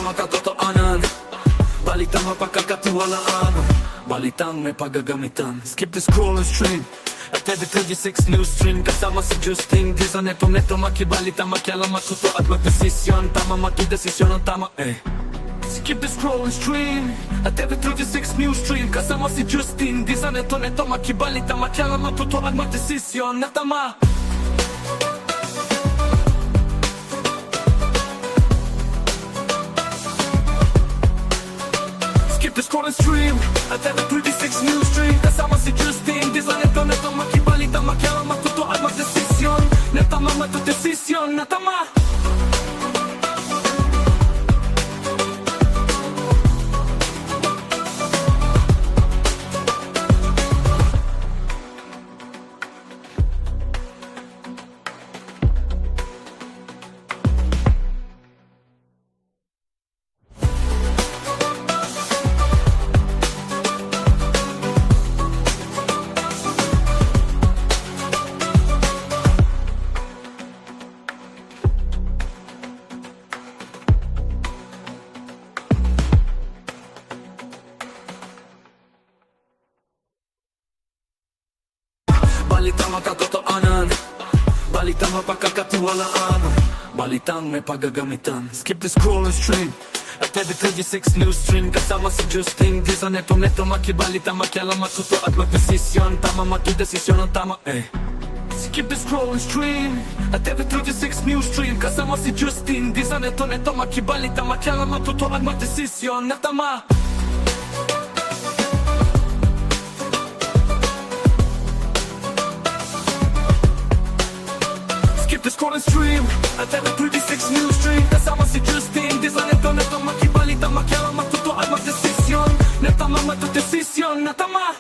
mga katotohanan, balitang mapagkakatiwalaan, balitang may paggagamitan. Skip the scroll and stream at every 36 news stream. Kasama si Justin Di sa neto makibalita, makialam, matuto at magdesisyon. Tama, magdesisyon ang tama Skip the scroll and stream at every 36 news stream. Kasama si Justin Di sa neto makibalita, makialam, matuto at magdesisyon na tama. Skip the scroll and stream at every 36 news stream. Kasama si Justin Di sa neto makibalita, makialam, matuto at magdesisyon na tama, magdesisyon na tama. Balitang makatotohanan, balitang mapagkakatiwalaan, balitang may paggagamitan. Skip the scroll and stream at every 36 news stream. Kasama si Justin Di sa neto makibalita, makialam, matuto at magdesisyon. Tama, magdesisyon ang tama Skip the scroll and stream at every 36 news stream. Kasama si Justin Di sa neto makibalita, makialam, matuto at magdesisyon na tama. Skip the scroll and stream at every 36 news stream. Kasama si Justin Di sa neto makibalita, makialam, matuto at magdesisyon na tama, magdesisyon na tama.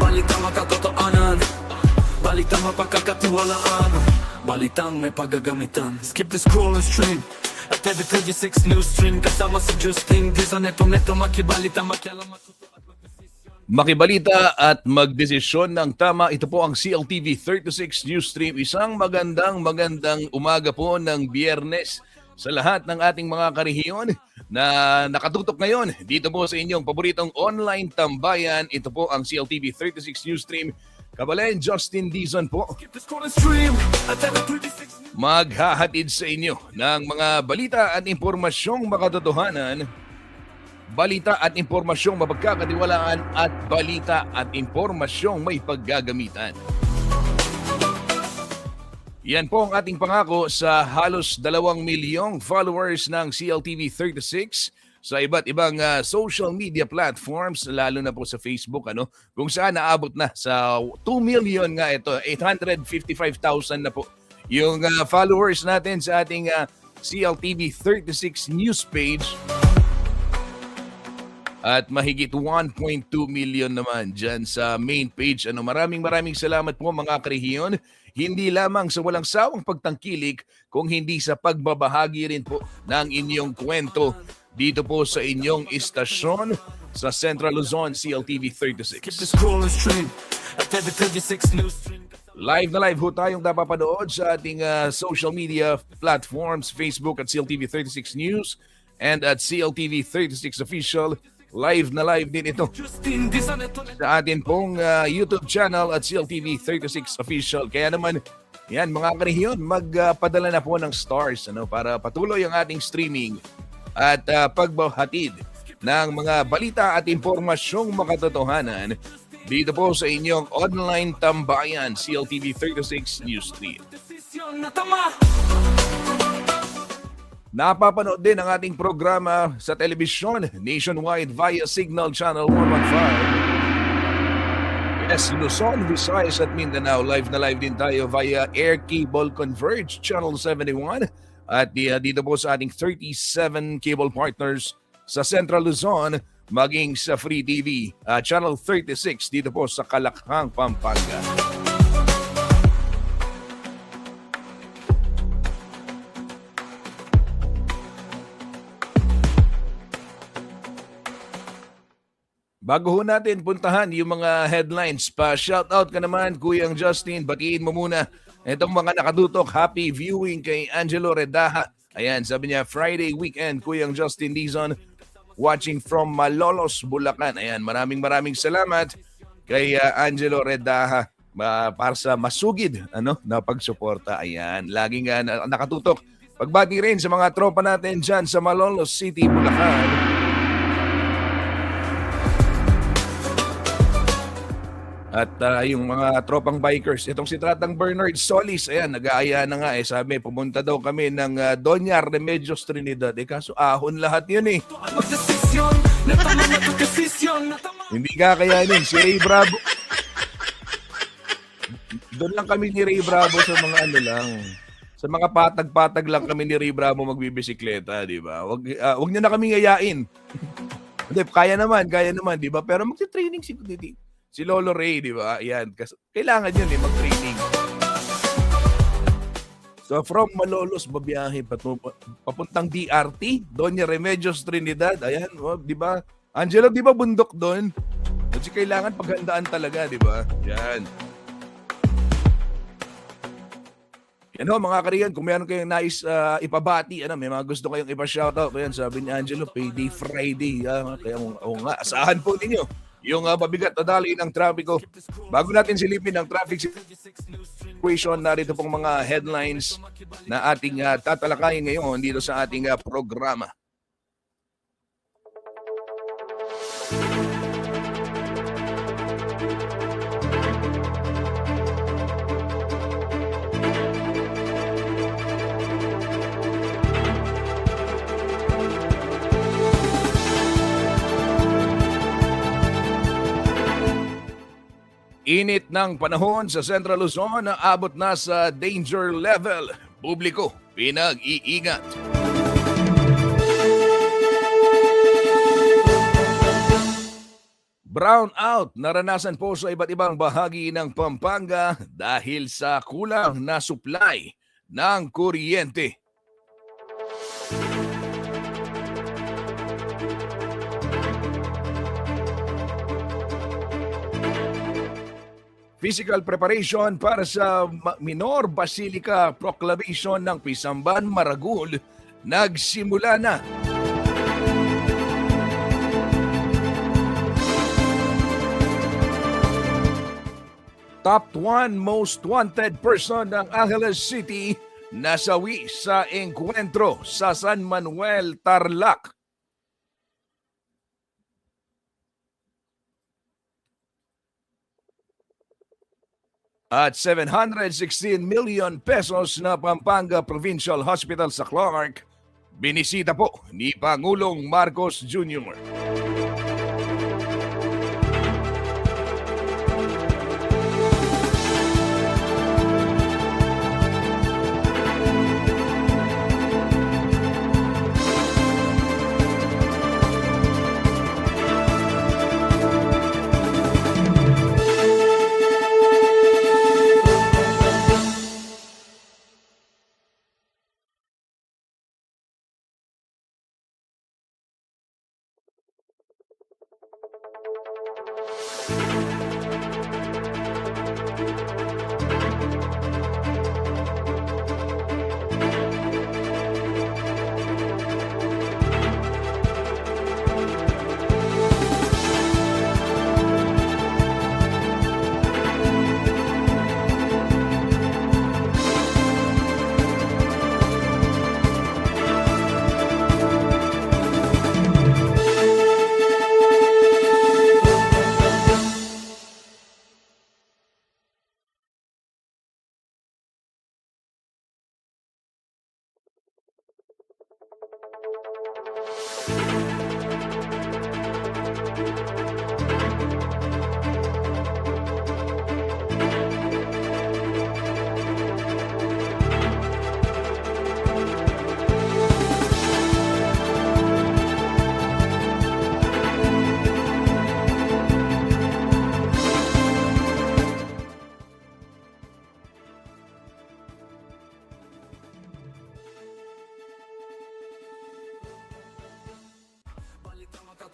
Balitang makatotohanan, balitang mapagkakatiwalaan, balitang may paggagamitan. Skip the scroll and stream at every 36 news stream. Kasama si Justin Di sa neto makibalita, makialam, matuto at magdesisyon. Makibalita at magdesisyon ng tama. Ito po ang CLTV 36 News Stream. Isang magandang umaga po ng Biyernes sa lahat ng ating mga karehiyon na nakatutok ngayon dito po sa inyong paboritong online tambayan. Ito po ang CLTV 36 News Stream. Kabalen, Justin Dizon po. Maghahatid sa inyo ng mga balita at impormasyong makatotohanan, balita at impormasyong mapagkakatiwalaan, at balita at impormasyong may paggagamitan. Yan po ang ating pangako sa halos 2 milyong followers ng CLTV 36 sa iba't ibang social media platforms, lalo na po sa Facebook, kung saan naabot na sa 2 million nga ito, 855,000 na po yung followers natin sa ating CLTV 36 news page. At mahigit 1.2 million naman dyan sa main page. Maraming salamat po mga karehiyon. Hindi lamang sa walang sawang pagtangkilik, kung hindi sa pagbabahagi rin po ng inyong kwento dito po sa inyong istasyon sa Central Luzon, CLTV 36. Live na live ho tayong napapanood sa ating social media platforms, Facebook at CLTV 36 News and at CLTV 36 Official. Live na live din ito sa atin pong YouTube channel at CLTV 36 Official. Kaya naman, yan mga karehiyon, magpadala na po ng stars para patuloy ang ating streaming at pagbahatid ng mga balita at impormasyong makatotohanan dito po sa inyong online tambayan, CLTV 36 News Stream. Napapanood din ang ating programa sa telebisyon nationwide via Signal Channel 115 Yes, Luzon, Visayas at Mindanao. Live na live din tayo via Air Cable Converge, Channel 71. At dito po sa ating 37 cable partners sa Central Luzon, maging sa Free TV, Channel 36 dito po sa Kalakhang, Pampanga. Bago ho natin puntahan yung mga headlines, pa-shoutout ka naman, Kuyang Justin, batiin mo muna itong mga nakatutok. Happy viewing kay Angelo Redaha. Ayan, sabi niya, Friday weekend, Kuyang Justin Dizon, watching from Malolos, Bulacan. Ayan, maraming salamat kay Angelo Redaha para sa masugid na pagsuporta. Ayan, laging nakatutok. Pagbati rin sa mga tropa natin dyan sa Malolos City, Bulacan. At yung mga tropang bikers, itong si Tratang Bernard Solis, ayan, nag-aaya na nga sabi, pumunta daw kami ng Doña Remedios Trinidad. Kaso ahon lahat yun Hindi kakayanin, si Ray Bravo. Doon lang kami ni Ray Bravo sa mga sa mga patag-patag lang kami ni Ray Bravo magbibisikleta, di ba? Wag niyo na kami ngayain. Hindi, kaya naman, di ba? Pero magti-training si Lolo Ray, di ba? Ayan, kailangan yun mag-training. So from Malolos, babiyahe papuntang DRT, Doña Remedios Trinidad. Ayan, di ba? Angelo, di ba bundok doon? Kasi kailangan paghandaan talaga, di ba? Yan. Yan ho, mga kariyan, kung meron kayong nais ipabati, may mga gusto kayong ipa-shoutout. Ayan, sabi ni Angelo, Payday Friday. Kaya nga, asahan po ninyo yung mabigat na dali ng trapiko. Bago natin silipin ang traffic situation, narito pong mga headlines na ating tatalakayin ngayon dito sa ating programa. Init ng panahon sa Central Luzon na abot na sa danger level. Publiko, pinag-iingat. Brownout naranasan po sa iba't ibang bahagi ng Pampanga dahil sa kulang na supply ng kuryente. Physical preparation para sa Minor Basilica Proclamation ng Pisamban, Maragul, nagsimula na. Top 1 most wanted person ng Angeles City nasawi sa engkwentro sa San Manuel, Tarlac. At 716 million pesos na Pampanga Provincial Hospital sa Clark, binisita po ni Pangulong Marcos Jr.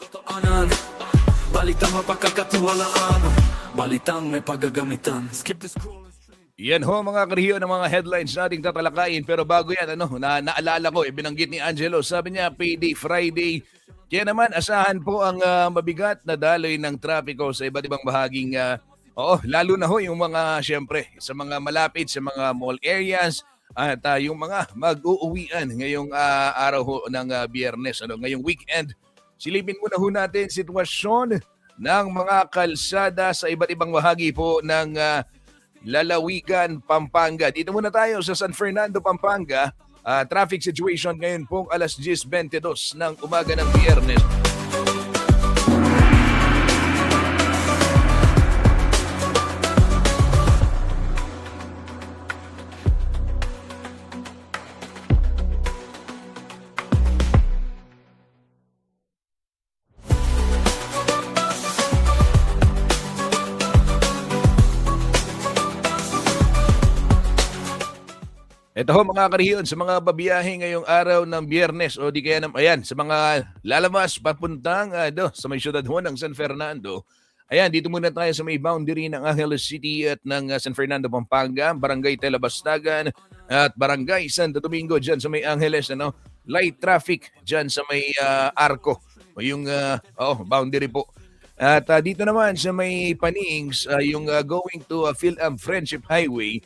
Katotohanan, balitang mapagkakatiwalaan, balitang may pagagamitan. Skip the scroll. Yan ho mga kariyo ng mga headlines nating tatalakayin. Pero bago yan, naalala ko, binanggit ni Angelo, sabi niya, Payday Friday. Kaya naman, asahan po ang mabigat na daloy ng trapiko sa iba't ibang bahaging, lalo na ho yung mga, syempre, sa mga malapit, sa mga mall areas, at yung mga mag-uuwian ngayong araw ho ng Biyernes, ngayong weekend. Silipin muna ho natin sitwasyon ng mga kalsada sa iba't ibang bahagi po ng Lalawigan, Pampanga. Dito muna tayo sa San Fernando, Pampanga. Traffic situation ngayon pong alas 10:22 ng umaga ng Biyernes. Ito ho mga kariyon, sa mga babiyahe ngayong araw ng Biyernes o di kaya ayan, sa mga lalabas papuntang sa may syudad ho ng San Fernando. Ayan, dito muna tayo sa may boundary ng Angeles City at ng San Fernando, Pampanga, Barangay Telabastagan at Barangay Santo Domingo dyan sa may Angeles. Light traffic dyan sa may Arco, yung boundary po. At dito naman sa may Panings, yung going to Phil-Am Friendship Highway,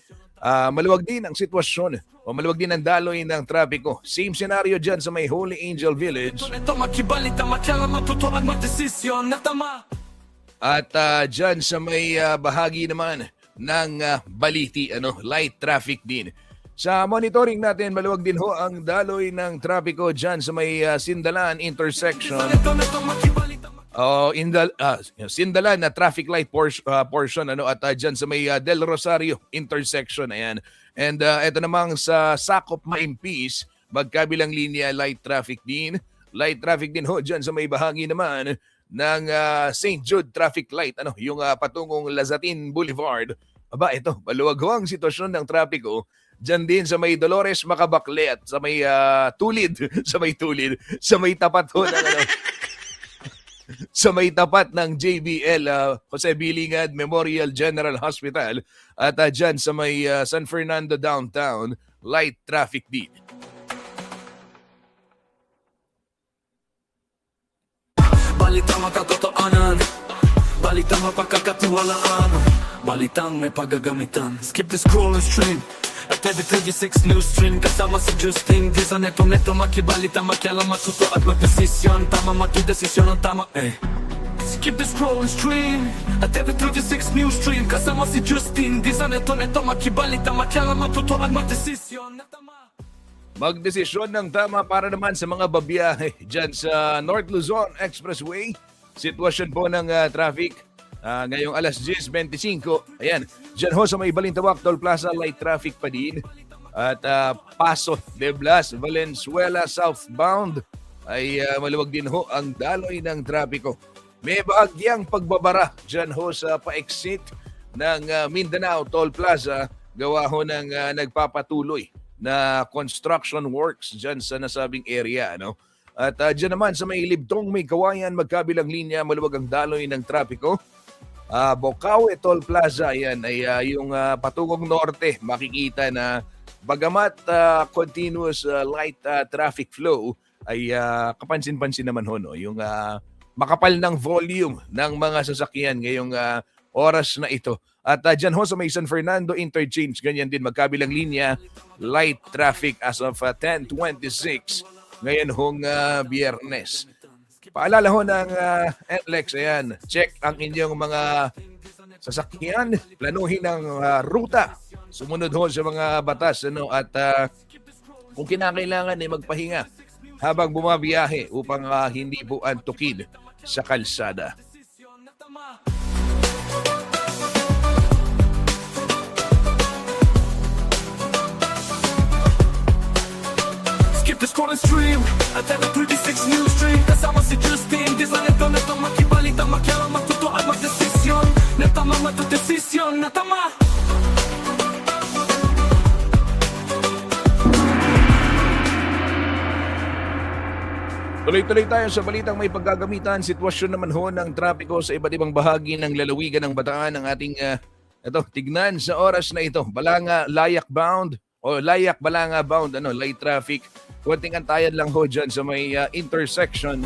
maluwag din ang sitwasyon o maluwag din ang daloy ng trapiko. Same scenario dyan sa may Holy Angel Village. At dyan sa may bahagi naman ng Baliti, light traffic din. Sa monitoring natin, maluwag din ho ang daloy ng trapiko dyan sa may Sindalan intersection. Sindalan na traffic light portion at dyan sa may Del Rosario intersection, ayan. And ito namang sa Sakop Maimpis, magkabilang linya, light traffic din ho dyan sa may bahagi naman ng St. Jude traffic light, yung patungong Lazatin Boulevard. Ito, maluwag ho ang sitwasyon ng trapiko dyan din sa may Dolores Macabaclet, sa may sa may tapat ho ng sa may tapat ng JBL, Jose Bilingad Memorial General Hospital, at dyan sa may San Fernando Downtown, light traffic din. Balitang makatotohanan, balitang mapagkakatiwalaan, balitang may pagagamitan. Skip the scroll and stream at every 36 news stream. Kasama si Justin Di sa neto makibalita, makialam, matuto at magdesisyon. Tama, magdesisyon ang tama, Skip the scroll and stream at every 36 news stream. Kasama si Justin Di sa neto makibalita, makialam, matuto at magdesisyon na tama. Magdesisyon ng tama para naman sa mga babiyahe dyan sa North Luzon Expressway. Sitwasyon po ng traffic ngayong alas 10:25. Ayan, dyan ho sa may Balintawak Toll Plaza, light traffic pa din. At Paso de Blas, Valenzuela southbound ay maluwag din ho ang daloy ng trapiko. May bahagyang pagbabara dyan ho sa pa-exit ng Mindanao Toll Plaza, gawa ho ng nagpapatuloy na construction works dyan sa nasabing area. At dyan naman sa may Libtong, may Kawayan, magkabilang linya, maluwag ang daloy ng trapiko. Bocaue Toll Plaza, yan ay yung patungong norte, makikita na bagamat continuous light traffic flow, ay kapansin-pansin naman ho, yung makapal ng volume ng mga sasakyan ngayong oras na ito. At dyan ho sa may San Fernando Interchange, ganyan din, magkabilang linya, light traffic as of 10:26 ngayon hong Biyernes. Paalala ho ng NLEX, ayan, check ang inyong mga sasakyan, planuhin ang ruta, sumunod ho sa mga batas, at kung kinakailangan ay magpahinga habang bumabiyahe upang hindi po antukin sa kalsada. The scroll and stream at every 36 news stream. Kasama si Justin Di sa neto makibalita, makialam, matuto at magdesisyon na tama, matudesisyon na tama. Tuloy-tuloy tayo sa balitang may paggagamitan. Sitwasyon naman ho ng trapiko sa iba't ibang bahagi ng lalawigan ng Bataan ng ating tignan sa oras na ito. Balanga Layak bound o Layak Balanga bound, light traffic. Konting antayan lang ho dyan sa may intersection.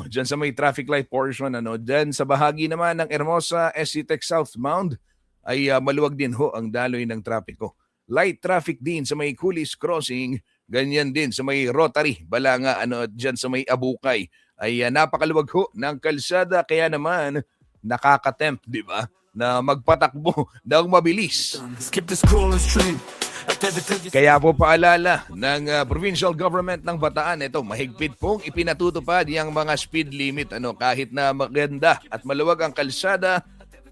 Dyan sa may traffic light portion, Dyan sa bahagi naman ng Hermosa SC Tech southbound ay maluwag din ho ang daloy ng trapiko. Light traffic din sa may Coolies Crossing, ganyan din sa may Rotary, Balanga, dyan sa may Abukay. Ay napakaluwag ho ng kalsada, kaya naman nakakatempt, di ba? Na magpatakbo ng mabilis. Skip the scrolling stream. Kaya po paalala ng provincial government ng Bataan, ito mahigpit pong ipinatutupad yung mga speed limit, kahit na maganda at maluwag ang kalsada,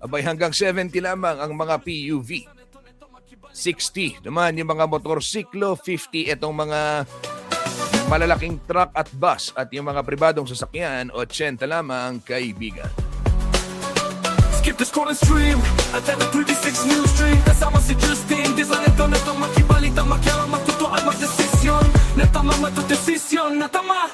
abay hanggang 70 lamang ang mga PUV. 60 naman yung mga motorsiklo, 50 itong mga malalaking truck at bus, at yung mga pribadong sasakyan, 80 lamang, kaibigan. Skip the scrolling stream at the 36 news stream. Kasama si Justin, di sa neto makibalita, makialam, magtutuan, magdesisyon. Natama, matudesisyon, natama.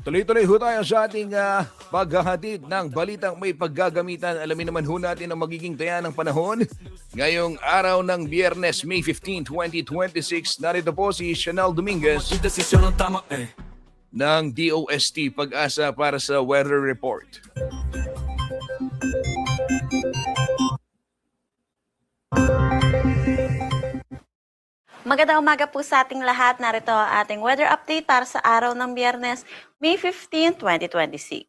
Tuloy-tuloy ho tayo sa ating paghahatid ng balitang may paggagamitan. Alamin naman ho natin ang magiging taya ng panahon ngayong araw ng Biyernes, May 15, 2026. Narito po si Chanel Dominguez Desisyon ang tama ng DOST Pag-asa para sa Weather Report. Magandang umaga po sa ating lahat. Narito ang ating weather update para sa araw ng Biyernes, May 15, 2026.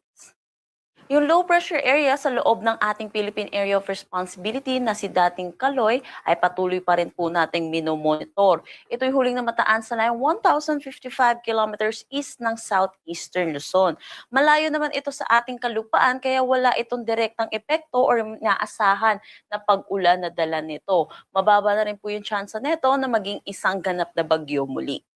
Yung low pressure area sa loob ng ating Philippine Area of Responsibility na si dating Kaloy ay patuloy pa rin po nating minomonitor. Ito'y huling namataan sa layong 1,055 kilometers east ng southeastern Luzon. Malayo naman ito sa ating kalupaan kaya wala itong direktang epekto o naasahan na pag-ulan na dala nito. Mababa na rin po yung tsansa nito na maging isang ganap na bagyo muli.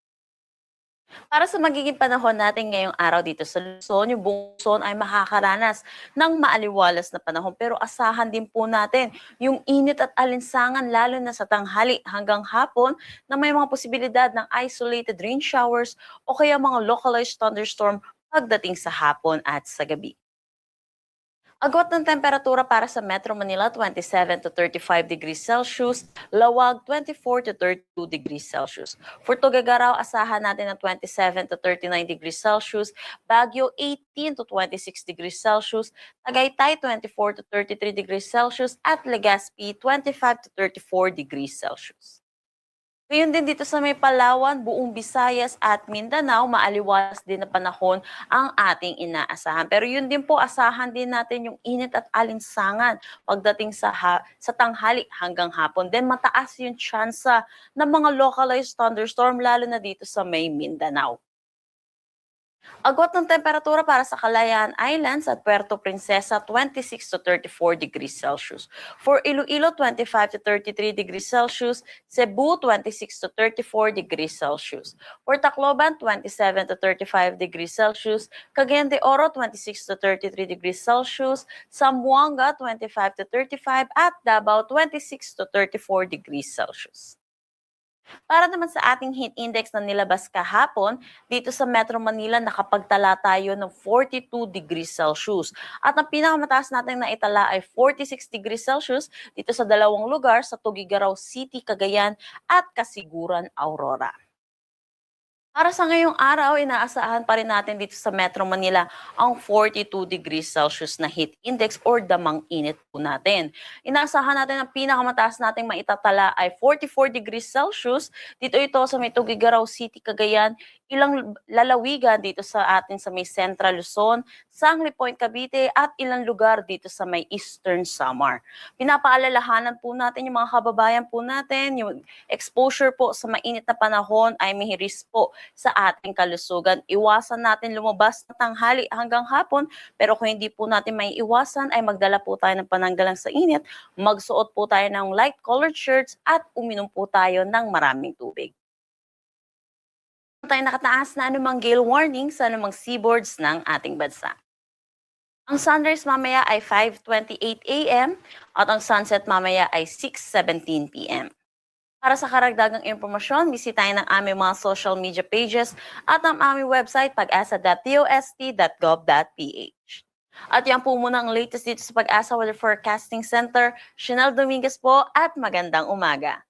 Para sa magiging panahon natin ngayong araw dito sa Luzon, yung buong Luzon ay makakaranas ng maaliwalas na panahon. Pero asahan din po natin yung init at alinsangan lalo na sa tanghali hanggang hapon na may mga posibilidad ng isolated rain showers o kaya mga localized thunderstorm pagdating sa hapon at sa gabi. Agwat ng temperatura para sa Metro Manila, 27 to 35 degrees Celsius. Lawag, 24 to 32 degrees Celsius. For Tuguegarao, asahan natin ng 27 to 39 degrees Celsius. Baguio, 18 to 26 degrees Celsius. Tagaytay, 24 to 33 degrees Celsius. At Legazpi, 25 to 34 degrees Celsius. Ngayon din dito sa may Palawan, buong Visayas at Mindanao, maaliwalas din na panahon ang ating inaasahan. Pero yun din po, asahan din natin yung init at alinsangan pagdating sa tanghali hanggang hapon. Then mataas yung tsansa ng mga localized thunderstorm lalo na dito sa may Mindanao. Agwat ng temperatura para sa Kalayaan Islands at Puerto Princesa, 26 to 34 degrees Celsius. For Iloilo, 25 to 33 degrees Celsius. Cebu, 26 to 34 degrees Celsius. For Tacloban, 27 to 35 degrees Celsius. Cagayan de Oro, 26 to 33 degrees Celsius. Zamboanga, 25 to 35 at Davao, 26 to 34 degrees Celsius. Para naman sa ating heat index na nilabas kahapon, dito sa Metro Manila nakapagtala tayo ng 42 degrees Celsius. At ang pinakamataas natin na itala ay 46 degrees Celsius dito sa dalawang lugar sa Tuguegarao City, Cagayan at Kasiguran, Aurora. Para sa ngayong araw, inaasahan pa rin natin dito sa Metro Manila ang 42 degrees Celsius na heat index or damang init po natin. Inaasahan natin ang pinakamataas nating maitatala ay 44 degrees Celsius. Dito ito sa may Tugigaraw City, Cagayan, ilang lalawigan dito sa atin sa may Central Luzon, Sangli Point, Cavite at ilang lugar dito sa may Eastern Samar. Pinapaalalahanan po natin yung mga kababayan po natin, yung exposure po sa mainit na panahon ay may risk po sa ating kalusugan. Iwasan natin lumabas na tanghali hanggang hapon, pero kung hindi po natin may iwasan ay magdala po tayo ng pananggalang sa init, magsuot po tayo ng light colored shirts at uminom po tayo ng maraming tubig. Tayo nakataas na anumang gale warning sa anumang seaboards ng ating bansa. Ang sunrise mamaya ay 5:28 a.m. at ang sunset mamaya ay 6:17 p.m. Para sa karagdagang impormasyon, bisitahin ang aming mga social media pages at ang aming website pag-asa.dost.gov.ph. At yan po muna ang latest dito sa Pag-asa Weather Forecasting Center. Chanel Dominguez po at magandang umaga.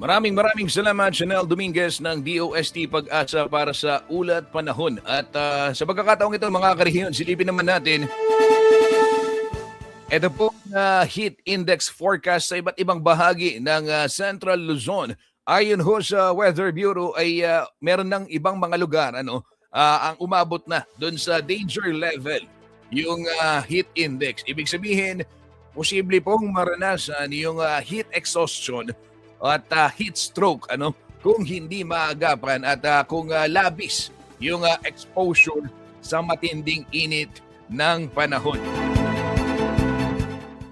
Maraming salamat, Chanel Dominguez ng DOST Pag-asa para sa ulat panahon. At sa pagkakataong ito, mga karehiyon, silipin naman natin ito po na heat index forecast sa iba't ibang bahagi ng Central Luzon. Ayon ho sa Weather Bureau ay meron ng ibang mga lugar ang umabot na doon sa danger level yung heat index. Ibig sabihin, posible pong maranasan yung heat exhaustion at heat stroke kung hindi maagapan at kung labis yung exposure sa matinding init ng panahon.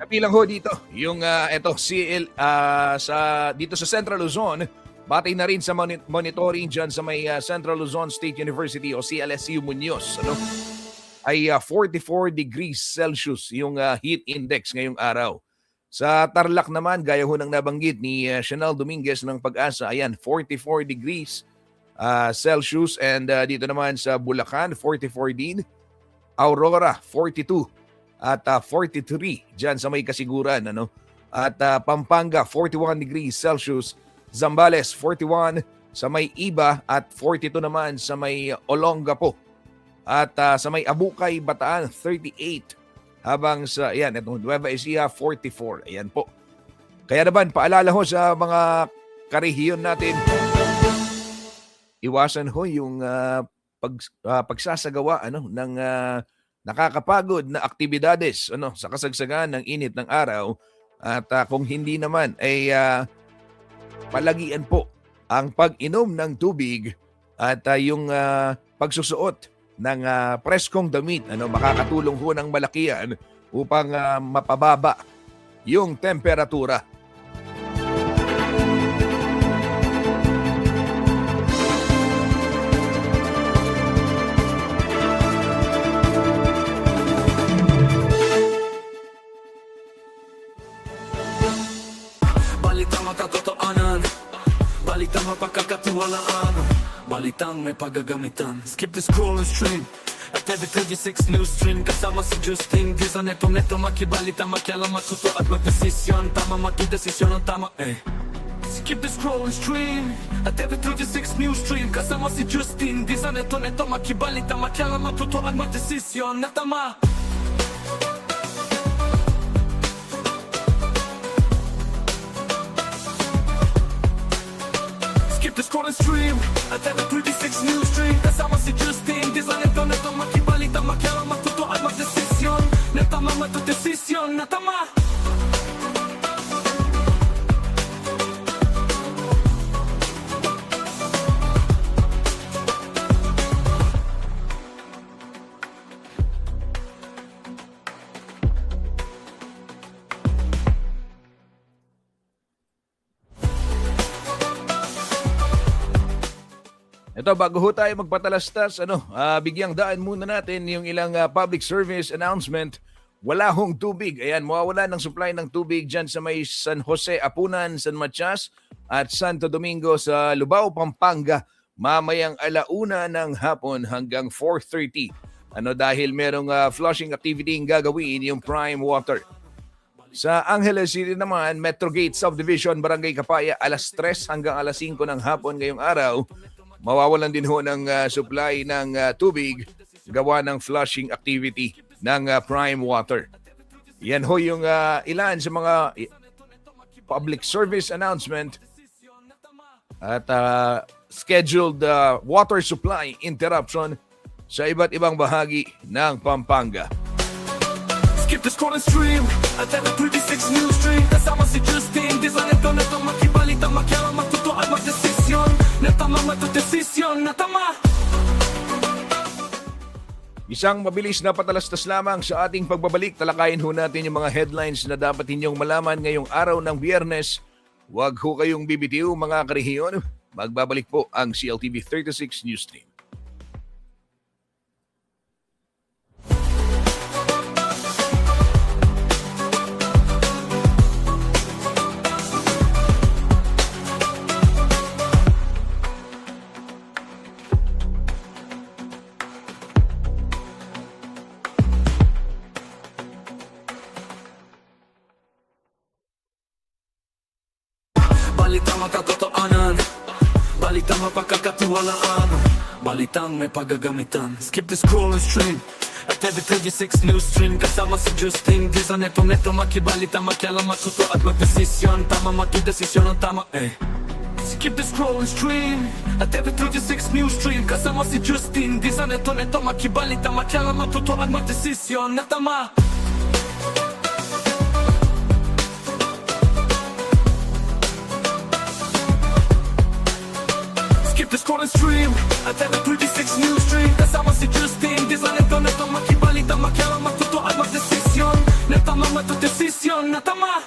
Kapilang ho dito yung dito sa Central Luzon, batay na rin sa monitoring dyan sa may Central Luzon State University o CLSU Muñoz, ay 44 degrees Celsius yung heat index ngayong araw. Sa Tarlac naman, gaya ho ng nabanggit ni Chanel Dominguez ng Pag-asa, ayan, 44 degrees Celsius. And dito naman sa Bulacan, 44 din. Aurora, 42. At 43 dyan sa may Kasiguran. At Pampanga, 41 degrees Celsius. Zambales, 41 sa may Iba at 42 naman sa may Olongapo. At sa may Abukay, Bataan, 38. Habang sa, itong Nueva Ecija, 44. Ayan po. Kaya naman, paalala ho sa mga karehiyon natin, iwasan ho yung pagsasagawa ng nakakapagod na aktibidades sa kasagsagan ng init ng araw. At kung hindi naman ay palagian po ang pag-inom ng tubig at yung pagsusuot ng preskong damit, makakatulong ho ng malakihan upang mapababa yung temperatura. Balitang makatotoanan, balitang mapagkakatiwalaan, balitang may paggagamitan. Skip the scroll and stream at every 36 news stream. Kasama si Justin Giza, neto makibalita, makialam, matuto at magdesisyon. Tama, magdesisyon ang tama, Skip the scroll and stream at every 36 news stream. Kasama si Justin Giza, neto makibalita, makialam, matuto at magdesisyon na tama. The scroll and stream at every 36 news stream. Kasama si Justin Giza, neto makibalita, makialam, matuto at magdesisyon na tama, magdesisyon na tama. Ito, bago ho tayo magpatalastas, bigyang daan muna natin yung ilang public service announcement wala hong tubig. Ayan, mawawala ng supply ng tubig dyan sa may San Jose, Apunan, San Matias at Santo Domingo sa Lubao, Pampanga. Mamayang 1:00 ng hapon hanggang 4:30. Dahil merong flushing activity yung gagawin yung Prime Water. Sa Angeles City naman, Metro Gate Subdivision, Barangay Kapaya, 3:00 hanggang 5:00 ng hapon ngayong araw. Mawawalan din ho ng supply ng tubig gawa ng flushing activity ng Prime Water. Yan ho yung ilan sa mga public service announcement at scheduled water supply interruption sa iba't ibang bahagi ng Pampanga. Skip the scroll and stream at the 36 News Stream. Kasama si Justin, di sa neto makibalita, makialam, matuto at magdesisyon. Natama, matudesisyon, natama. Isang mabilis na patalastas lamang sa ating pagbabalik. Talakayin ho natin yung mga headlines na dapat ninyong malaman ngayong araw ng Biyernes. Huwag ho kayong bibitiw mga karehiyon. Magbabalik po ang CLTV 36 News Stream. Balitang makatotoanan, balitang mapagkakatiwalaan, balitang may pagagamitan. Skip the scroll and stream at every 36 News Stream. Kasama si Justin, di sa neto makibalita, makialam, matuto at magdesisyon. Tama, magdesisyon ang tama, Skip the scroll and stream at every 36 News Stream. Kasama si Justin, di sa neto makibalita, makialam, matuto at magdesisyon na tama. Skip the scroll and stream at every 36 News Stream. Kasama si Justin, di sa neto makibalita, makialam, matuto at magdesisyon na tama, matudesisyon na tama.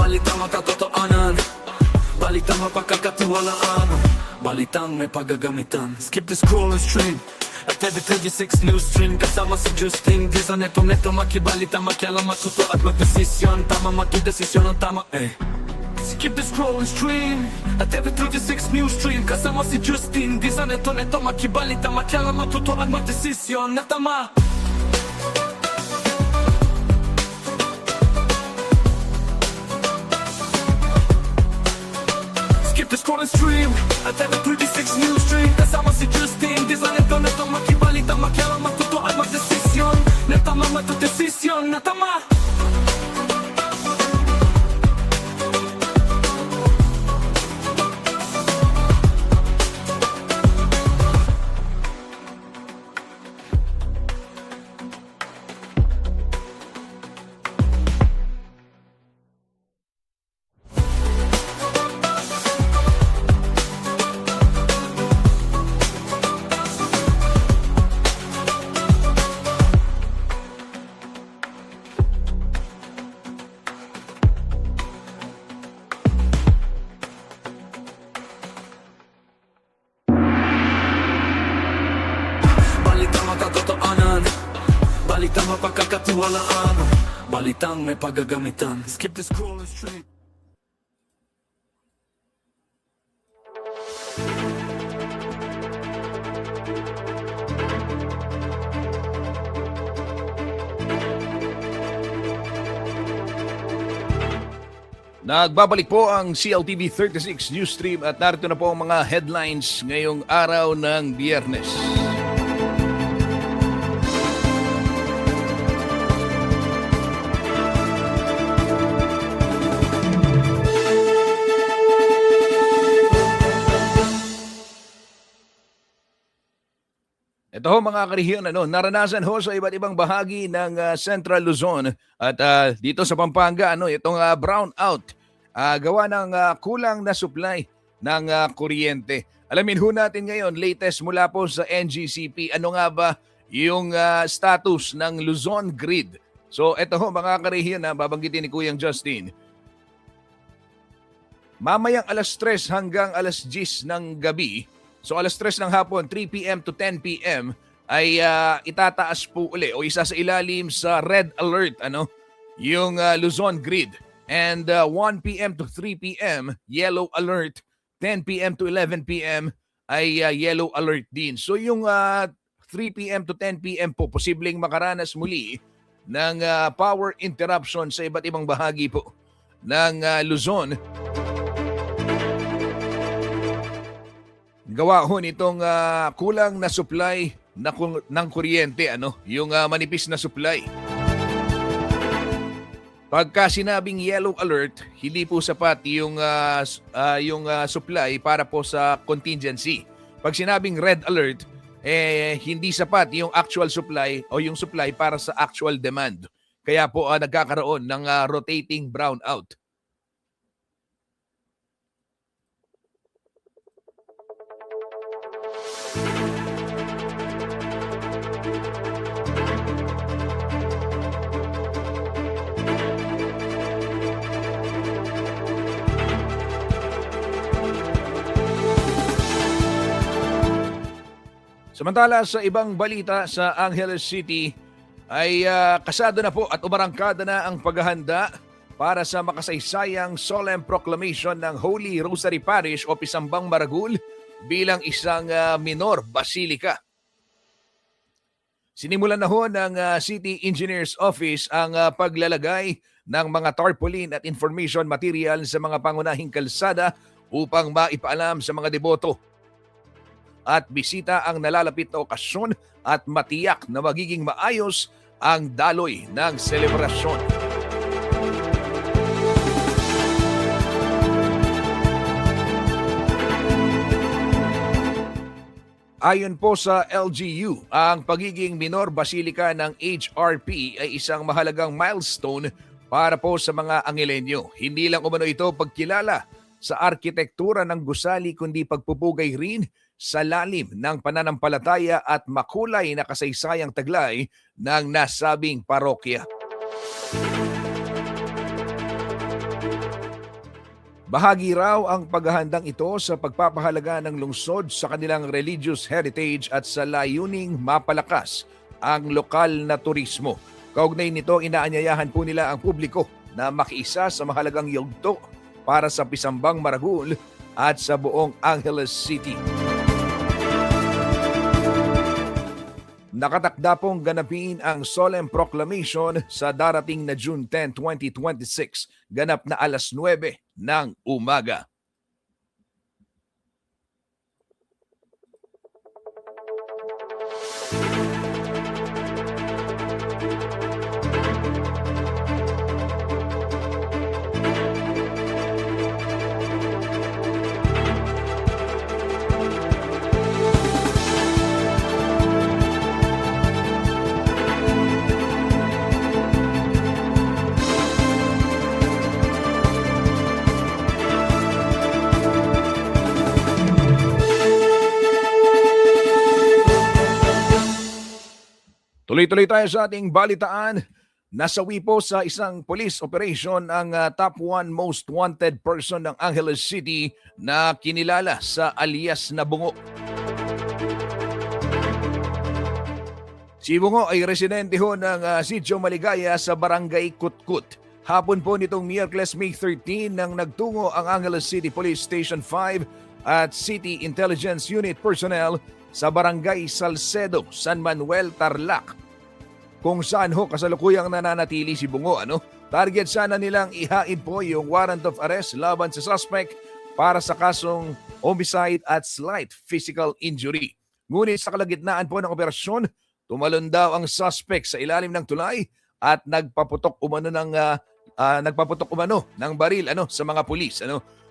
Balitang makatotoanan, balitang mapagkakatiwalaan, balitang may pagagamitan. Skip the scroll and stream at every 36 News Stream. Kasama si Justin, di sa neto makibalita, makialam, matuto at magdesisyon. Tama, magdesisyon ang tama, Skip the scroll and stream at every 36 News Stream. Kasama si Justin, di sa neto makibalita, makialam, matuto at magdesisyon na tama. Skip the scroll and stream at every 36 News Stream. Kasama si Justin, di sa neto makibalita, makialam, matuto at magdesisyon na tama, matudesisyon na tama. Balitang mapagkakatiwalaan, balitang may pagagamitan. Skip the scroll and stream. Nagbabalik po ang CLTV 36 News Stream at narito na po ang mga headlines ngayong araw ng Biyernes. Ito ho mga karehiyon, naranasan ho sa iba't ibang bahagi ng Central Luzon at dito sa Pampanga, itong brownout, gawa ng kulang na supply ng kuryente. Alamin ho natin ngayon, latest mula po sa NGCP, ano nga ba yung status ng Luzon Grid. So ito ho mga karehiyon, babanggitin ni Kuyang Justin. Mamayang alas 3 hanggang alas 10 ng gabi, so alas 3 ng hapon, 3 p.m. to 10 p.m. ay itataas po uli o isa sa ilalim sa red alert, yung Luzon Grid. And 1 p.m. to 3 p.m. yellow alert, 10 p.m. to 11 p.m. ay yellow alert din. So yung 3 p.m. to 10 p.m. po, posibleng makaranas muli ng power interruption sa iba't ibang bahagi po ng Luzon. Gawa ho nitong kulang na supply ng kuryente, yung manipis na supply. Pagka sinabing yellow alert, hindi po sapat yung supply para po sa contingency. Pag sinabing red alert, hindi sapat yung actual supply o yung supply para sa actual demand. Kaya po nagkakaroon ng rotating brownout. Samantala sa ibang balita sa Angeles City ay kasado na po at umarangkada na ang paghahanda para sa makasaysayang solemn proclamation ng Holy Rosary Parish o Pisambang Maragul bilang isang minor basilika. Sinimulan na ho ng City Engineer's Office ang paglalagay ng mga tarpaulin at information material sa mga pangunahing kalsada upang maipaalam sa mga deboto at bisita ang nalalapit na okasyon at matiyak na magiging maayos ang daloy ng selebrasyon. Ayon po sa LGU, ang pagiging minor basilika ng HRP ay isang mahalagang milestone para po sa mga Angelenyo. Hindi lang umano ito pagkilala sa arkitektura ng gusali kundi pagpupugay rin sa lalim ng pananampalataya at makulay na kasaysayang taglay ng nasabing parokya. Bahagi raw ang paghahandang ito sa pagpapahalaga ng lungsod sa kanilang religious heritage at sa layuning mapalakas ang lokal na turismo. Kaugnay nito, inaanyayahan po nila ang publiko na makiisa sa mahalagang yugto para sa Pisambang Maragul at sa buong Angeles City. Nakatakda pong ganapin ang solemn proclamation sa darating na June 10, 2026, ganap na alas 9 ng umaga. Tuloy-tuloy tayo sa ating balitaan. Nasawi po sa isang police operation ang top 1 most wanted person ng Angeles City na kinilala sa alias na Bungo. Si Bungo ay residente ho ng Sitio Maligaya sa Barangay Kutkut. Hapon po nitong Miyerkules May 13 nang nagtungo ang Angeles City Police Station 5 at City Intelligence Unit personnel sa Barangay Salcedo, San Manuel, Tarlac, kung saan ho kasalukuyang nananatili si Bungo. Target sana nilang ihain po yung warrant of arrest laban sa suspect para sa kasong homicide at slight physical injury. Ngunit sa kalagitnaan po ng operasyon, tumalon daw ang suspect sa ilalim ng tulay at nagpaputok umano ng baril sa mga pulis.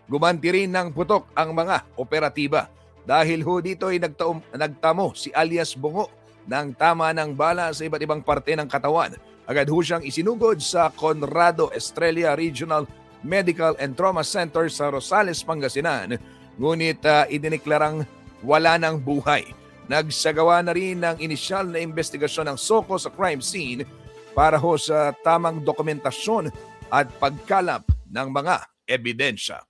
Gumanti rin ng putok ang mga operatiba. dahil ho dito ay nagtamo si alias Bungo ng tama ng bala sa iba't ibang parte ng katawan. Agad ho siyang isinugod sa Conrado Estrella Regional Medical and Trauma Center sa Rosales, Pangasinan. Ngunit idineklarang wala ng buhay. Nagsagawa na rin ng inisyal na investigasyon ng SOCO sa crime scene para ho sa tamang dokumentasyon at pagkalap ng mga ebidensya.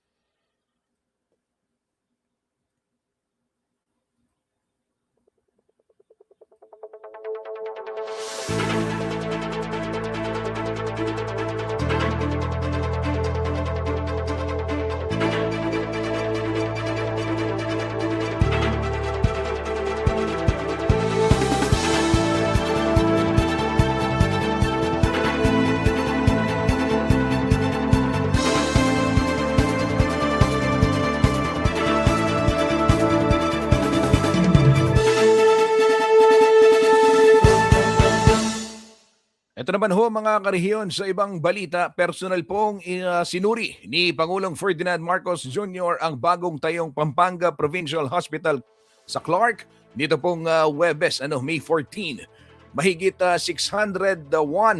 Ito naman ho mga karehiyon sa ibang balita, personal pong sinuri ni Pangulong Ferdinand Marcos Jr. ang bagong tayong Pampanga Provincial Hospital sa Clark. Dito pong Huwebes, May 14. Mahigit 601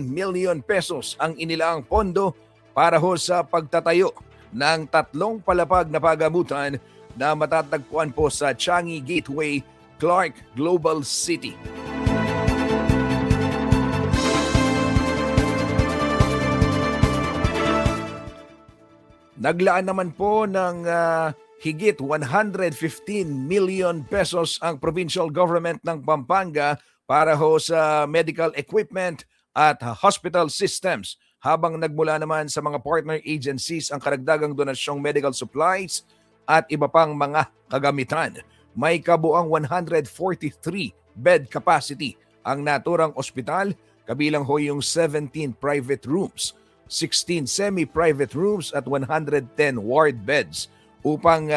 million pesos ang inilaang pondo para ho sa pagtatayo ng 3 palapag na pagamutan na matatagpuan po sa Changi Gateway, Clark Global City. Naglaan naman po ng higit 115 million pesos ang provincial government ng Pampanga para ho sa medical equipment at hospital systems, habang nagmula naman sa mga partner agencies ang karagdagang donasyong medical supplies at iba pang mga kagamitan. May kabuang 143 bed capacity ang naturang ospital, kabilang ho yung 17 private rooms, 16 semi-private rooms at 110 ward beds upang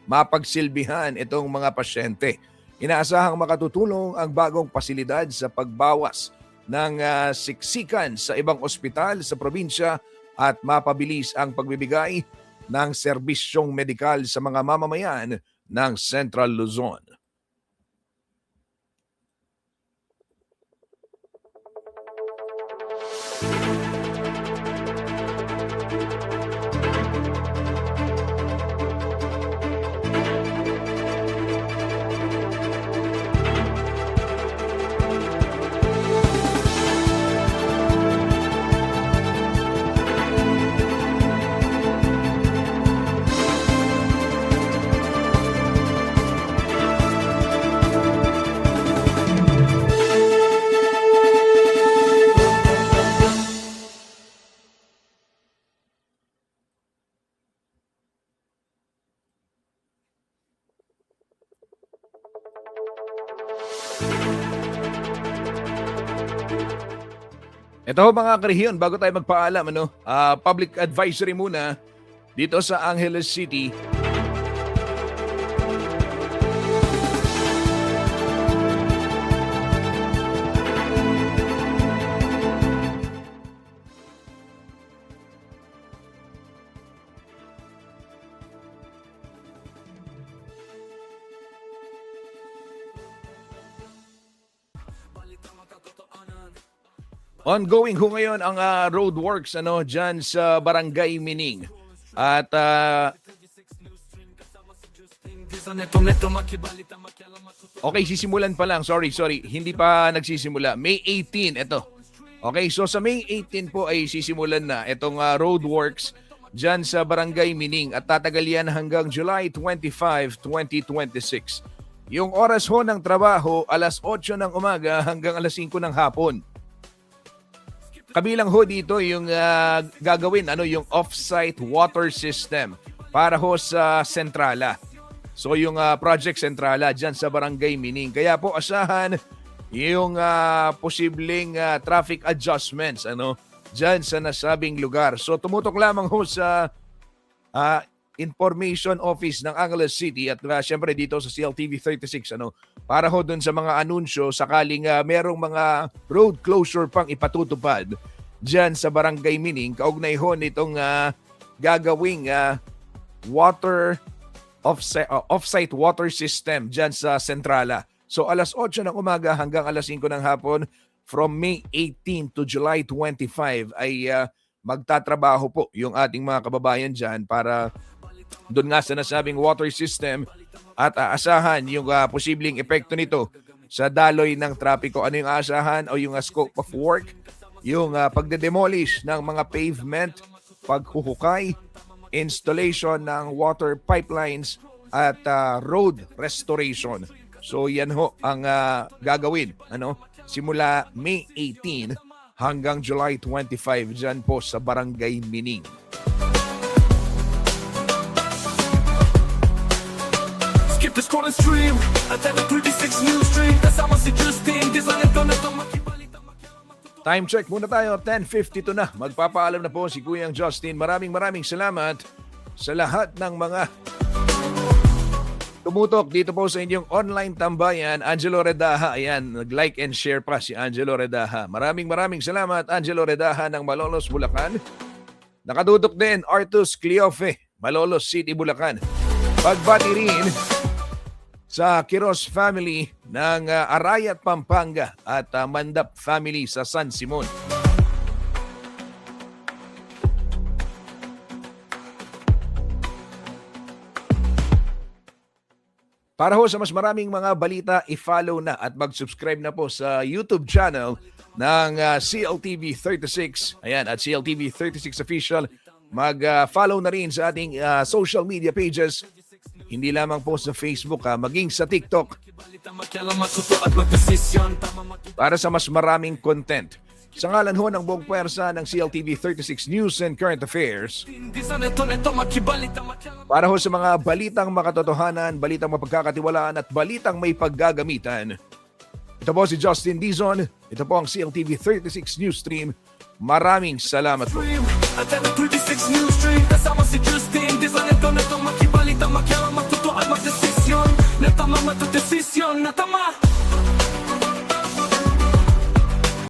mapagsilbihan itong mga pasyente. Inaasahang makatutulong ang bagong pasilidad sa pagbawas ng siksikan sa ibang ospital sa probinsya at mapabilis ang pagbibigay ng serbisyong medikal sa mga mamamayan ng Central Luzon. Ito ho mga karehiyon, bago tayo magpaalam, public advisory muna dito sa Angeles City. Ongoing ho ngayon ang road works dyan sa Barangay Mining. At okay, sisimulan pa lang. Sorry. Hindi pa nagsisimula. May 18 ito. Okay, so sa May 18 po ay sisimulan na itong road works dyan sa Barangay Mining at tatagal yan hanggang July 25, 2026. Yung oras ho ng trabaho, alas 8 ng umaga hanggang alas 5 ng hapon. Kabilang ho dito yung gagawin, yung off-site water system para ho sa Sentrala. So yung Project Sentrala dyan sa Barangay Mining. Kaya po asahan yung posibleng traffic adjustments dyan sa nasabing lugar. So tumutok lamang ho sa Information Office ng Angeles City at syempre dito sa CLTV 36 para ho dun sa mga anunsyo sakaling merong mga road closure pang ipatutupad dyan sa Barangay Mining kaugnay ho nitong gagawing water off-site water system dyan sa Centrala. So alas 8 ng umaga hanggang alas 5 ng hapon from May 18 to July 25 ay magtatrabaho po yung ating mga kababayan dyan para doon nga sa nasabing water system at aasahan yung posibleng epekto nito sa daloy ng trapiko. Ano yung aasahan o yung scope of work? Yung pagde-demolish ng mga pavement, paghuhukay, installation ng water pipelines at road restoration. So yan ho ang gagawin simula May 18 hanggang July 25 dyan po sa Barangay Mining. Skip the scroll and stream at the 36 News Stream. Kasama si Justin, di sa nito na makibalita. Time check muna tayo, 10:52 na. Magpapaalam na po si Kuyang Justin. Maraming salamat sa lahat ng mga tumutok dito po sa inyong online tambayan. Angelo Redaha, ayan, nag-like and share pa si Angelo Redaha. Maraming salamat, Angelo Redaha ng Malolos, Bulacan. Nakatutok din, Artus Cleofe, Malolos City, Bulacan. Pagbati rin sa Quiros family ng Arayat, Pampanga at Mandap family sa San Simon. Para ho sa mas maraming mga balita, i-follow na at mag-subscribe na po sa YouTube channel ng CLTV 36. Ayan, at CLTV 36 Official. Mag-follow na rin sa ating social media pages. Hindi lamang po sa Facebook, maging sa TikTok. Para sa mas maraming content. Sa ngalan ho ng buong puwersa ng CLTV 36 News and Current Affairs. Para ho sa mga balitang makatotohanan, balitang mapagkakatiwalaan at balitang may paggagamitan. Ito po si Justin Dizon. Ito po ang CLTV 36 News Stream. Maraming salamat po. At the 36 News Stream. Kasama si Justin Dizon. Ito na itong makibalita, makialam, matuto at magdesisyon. Natama matudesisyon, natama.